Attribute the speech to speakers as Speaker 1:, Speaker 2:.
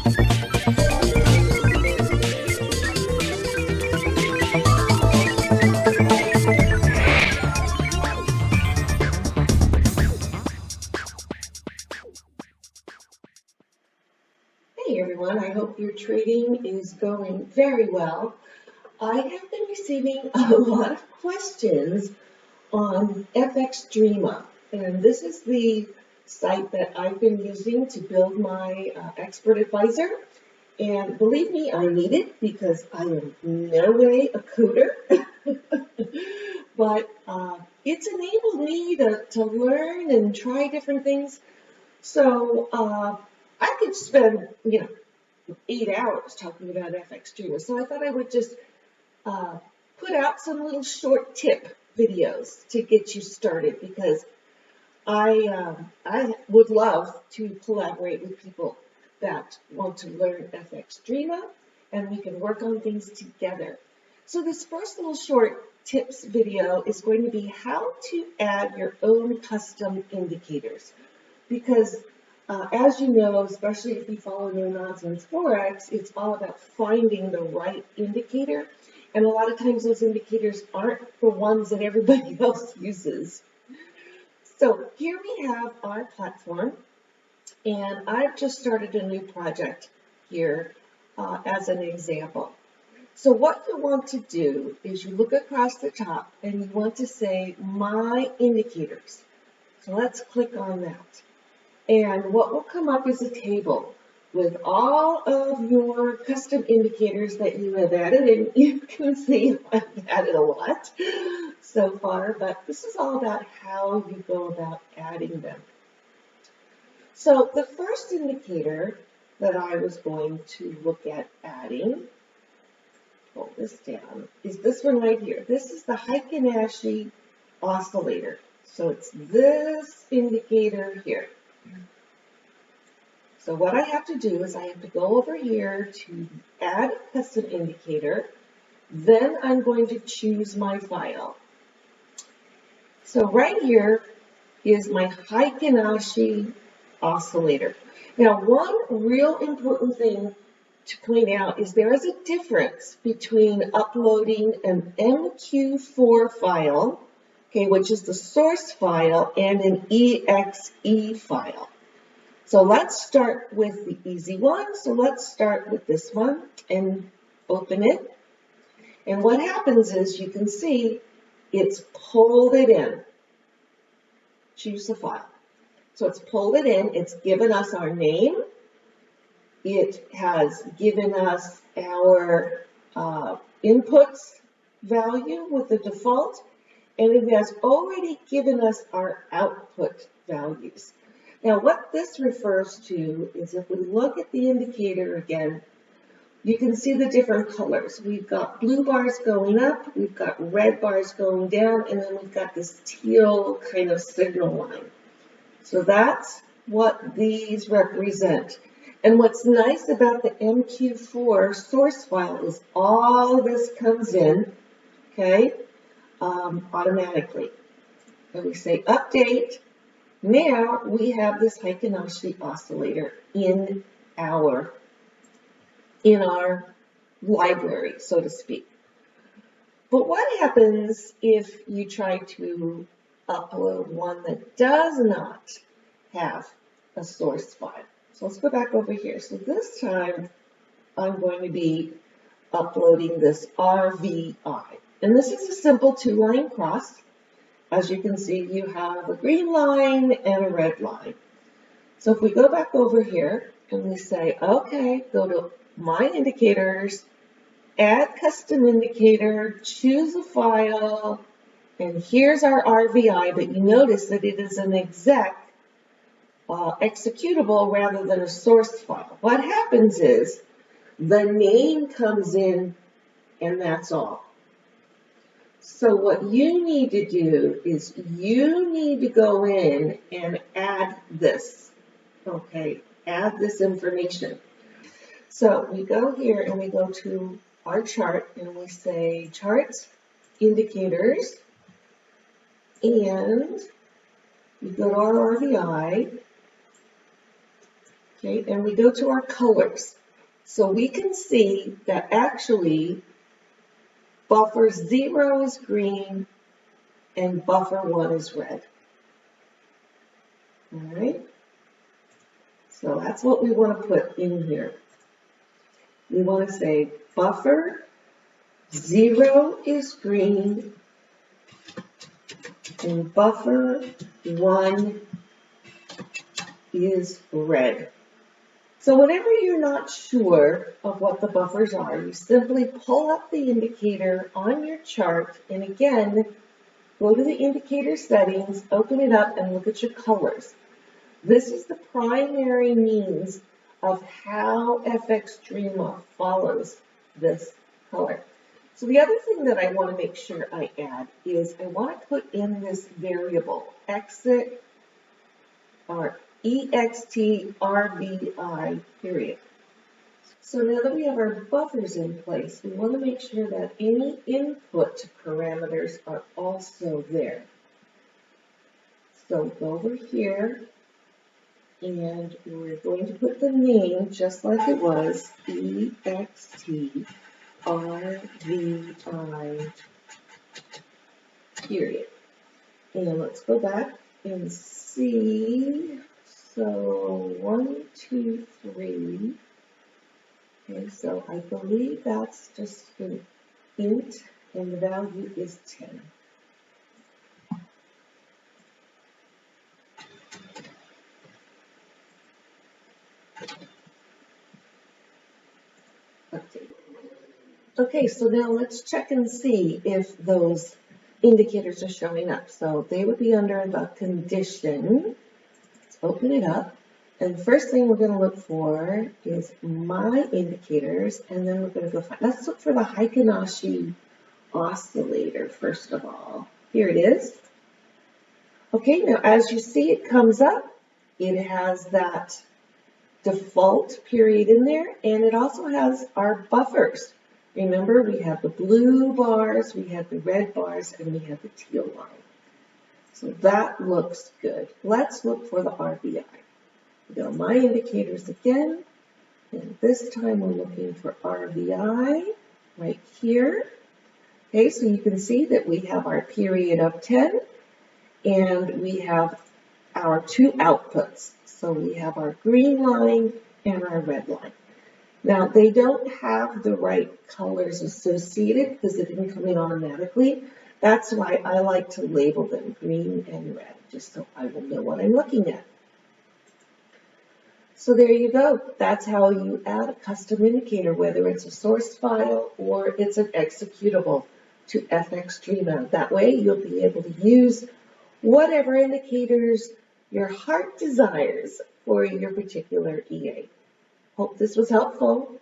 Speaker 1: Hey everyone, I hope your trading is going very well. I have been receiving a lot of questions on FxDreema, and this is the site that I've been using to build my expert advisor. And believe me, I need it because I am no way a coder, but it's enabled me to learn and try different things. So I could spend, 8 hours talking about FxDreema. So I thought I would just put out some little short tip videos to get you started, because I would love to collaborate with people that want to learn FxDreema, and we can work on things together. So this first little short tips video is going to be how to add your own custom indicators, because as you know, especially if you follow No Nonsense Forex, it's all about finding the right indicator. And a lot of times those indicators aren't the ones that everybody else uses. So here we have our platform, and I've just started a new project here as an example. So what you want to do is you look across the top and you want to say My Indicators. So let's click on that. And what will come up is a table with all of your custom indicators that you have added. And you can see I've added a lot so far, but this is all about how you go about adding them. So the first indicator that I was going to look at adding, pull this down, is this one right here. This is the Heikin-Ashi oscillator. So it's this indicator here. So what I have to do is I have to go over here to add custom indicator. Then I'm going to choose my file. So right here is my Heikin-Ashi oscillator. Now, one real important thing to point out is there is a difference between uploading an Mq4 file, okay, which is the source file, and an EXE file. So let's start with the easy one. So let's start with this one and open it. And what happens is you can see it's pulled it in. Choose the file. So it's pulled it in. It's given us our name. It has given us our inputs value with the default. And it has already given us our output values. Now, what this refers to is if we look at the indicator again, you can see the different colors. We've got blue bars going up, we've got red bars going down, and then we've got this teal kind of signal line. So that's what these represent. And what's nice about the Mq4 source file is all of this comes in, okay, automatically. And we say update. Now we have this Heikin-Ashi oscillator in our library, so to speak. But what happens if you try to upload one that does not have a source file? So let's go back over here. So this time I'm going to be uploading this RVI. And this is a simple 2-line cross. As you can see, you have a green line and a red line. So if we go back over here and we say, okay, go to My Indicators, add custom indicator, choose a file, and here's our RVI, but you notice that it is an executable rather than a source file. What happens is the name comes in and that's all. So what you need to do is you need to go in and add this, okay, add this information. So we go here and we go to our chart and we say charts, indicators, and we go to our RVI, Okay, and we go to our colors. So we can see that actually buffer 0 is green and buffer 1 is red. All right, so that's what we want to put in here. We want to say buffer 0 is green and buffer 1 is red. So whenever you're not sure of what the buffers are, you simply pull up the indicator on your chart and again, go to the indicator settings, open it up and look at your colors. This is the primary means of how FxDreema follows this color. So the other thing that I want to make sure I add is I want to put in this variable, exit or EXTRBI period. So now that we have our buffers in place, we want to make sure that any input parameters are also there. So go over here and we're going to put the name just like it was, EXTRBI period. And let's go back and see. So 1, 2, 3. Okay, so I believe that's just an int and the value is 10. Okay, so now let's check and see if those indicators are showing up. So they would be under the condition. Let's open it up. And the first thing we're going to look for is my indicators. And then we're going to go find, let's look for the Heikin-Ashi oscillator first of all. Here it is. Okay, now as you see it comes up, it has that default period in there. And it also has our buffers. Remember, we have the blue bars, we have the red bars, and we have the teal line. So that looks good. Let's look for the RBI. We go my indicators again, and this time we're looking for RBI right here. Okay, so you can see that we have our period of 10, and we have our two outputs. So we have our green line and our red line. Now, they don't have the right colors associated because it didn't come in automatically. That's why I like to label them green and red, just so I will know what I'm looking at. So there you go. That's how you add a custom indicator, whether it's a source file or it's an executable to FxDreema. That way, you'll be able to use whatever indicators your heart desires for your particular EA. Hope this was helpful.